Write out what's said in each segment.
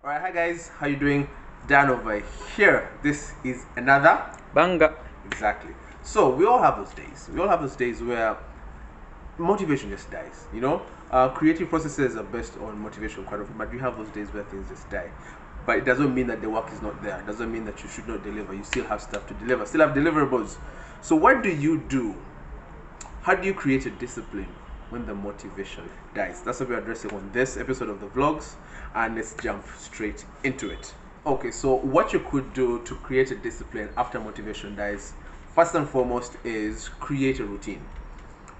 Alright, hi guys, how you doing? Dan over here. This is another Banga. exactly. So we all have those days. We all have those days where motivation just dies. Creative processes are based on motivation quite often, but you have those days where things just die. But it doesn't mean that the work is not there. It doesn't mean that you should not deliver. You still have stuff to deliver. Still have deliverables. So what do you do? How do you create a discipline when the motivation dies? That's what we're addressing on this episode of the vlogs, and let's jump straight into it. Okay, so what you could do to create a discipline after motivation dies, first and foremost, is create a routine.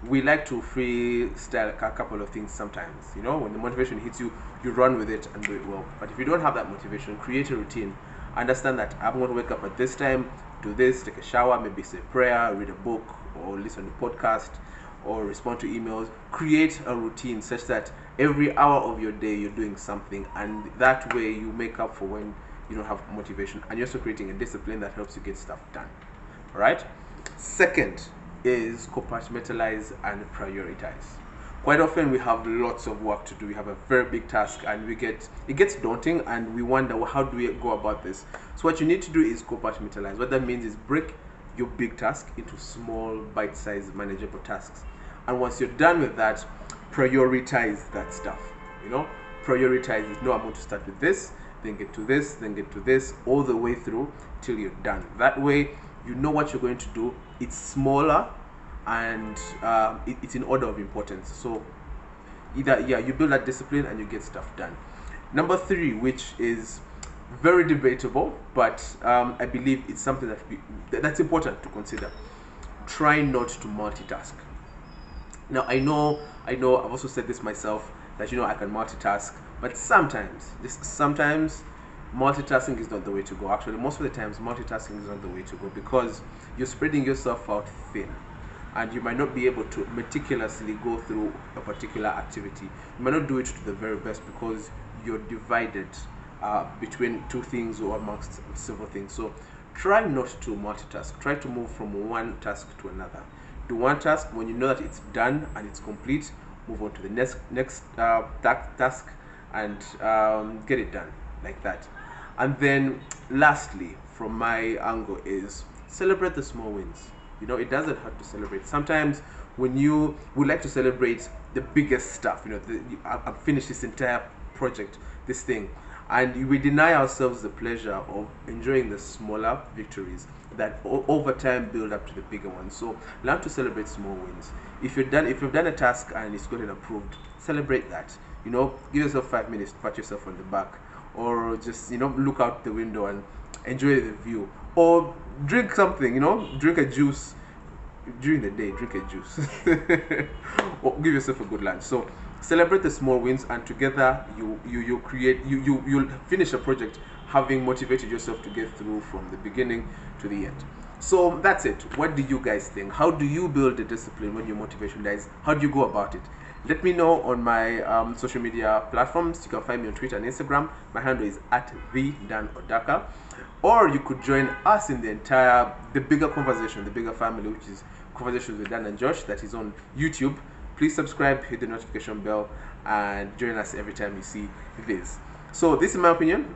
We like to freestyle a couple of things sometimes. When the motivation hits you, you run with it and do it well. But if you don't have that motivation, create a routine. Understand that I'm going to wake up at this time, do this, take a shower, maybe say prayer, read a book, or listen to a podcast, or respond to emails. Create a routine such that every hour of your day you're doing something, and that way you make up for when you don't have motivation, and you're also creating a discipline that helps you get stuff done. All right. Second is compartmentalize and prioritize. Quite often we have lots of work to do. We have a very big task, and it gets daunting, and we wonder, well, how do we go about this? So what you need to do is compartmentalize. What that means is break your big task into small, bite-sized, manageable tasks. And once you're done with that, prioritize that stuff. Prioritize it. No, I'm going to start with this, then get to this, then get to this, all the way through till you're done. That way, you know what you're going to do. It's smaller, and it's in order of importance. So either you build that discipline and you get stuff done. Number 3, which is very debatable, but I believe it's something that's important to consider. Try not to multitask. Now I know I've also said this myself, that I can multitask, but sometimes multitasking is not the way to go. Actually, most of the times multitasking is not the way to go, because you're spreading yourself out thin, and you might not be able to meticulously go through a particular activity. You might not do it to the very best because you're divided between two things or amongst several things. So try not to multitask. Try to move from one task to another. Do one task. When you know that it's done and it's complete, move on to the next task and get it done like that. And then lastly, from my angle, is celebrate the small wins. It doesn't hurt to celebrate. Sometimes when you would like to celebrate the biggest stuff, I've finished this entire project, this thing, and we deny ourselves the pleasure of enjoying the smaller victories that over time build up to the bigger ones. So learn to celebrate small wins. If you've done a task and it's gotten approved, celebrate that. Give yourself 5 minutes to pat yourself on the back, or just look out the window and enjoy the view, or drink something. Drink a juice during the day. Drink a juice or give yourself a good lunch. So celebrate the small wins, and together you'll finish a project having motivated yourself to get through from the beginning to the end. So that's it. What do you guys think? How do you build a discipline when your motivation dies? How do you go about it? Let me know on my social media platforms. You can find me on Twitter and Instagram. My handle is @TheDanOdaka. Or you could join us in the bigger conversation, the bigger family, which is Conversations with Dan and Josh, that is on YouTube. Please subscribe, hit the notification bell, and join us every time you see this. So this is my opinion.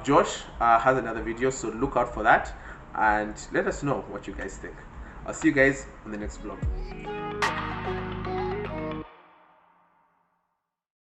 Josh has another video, so look out for that, and let us know what you guys think. I'll see you guys on the next vlog.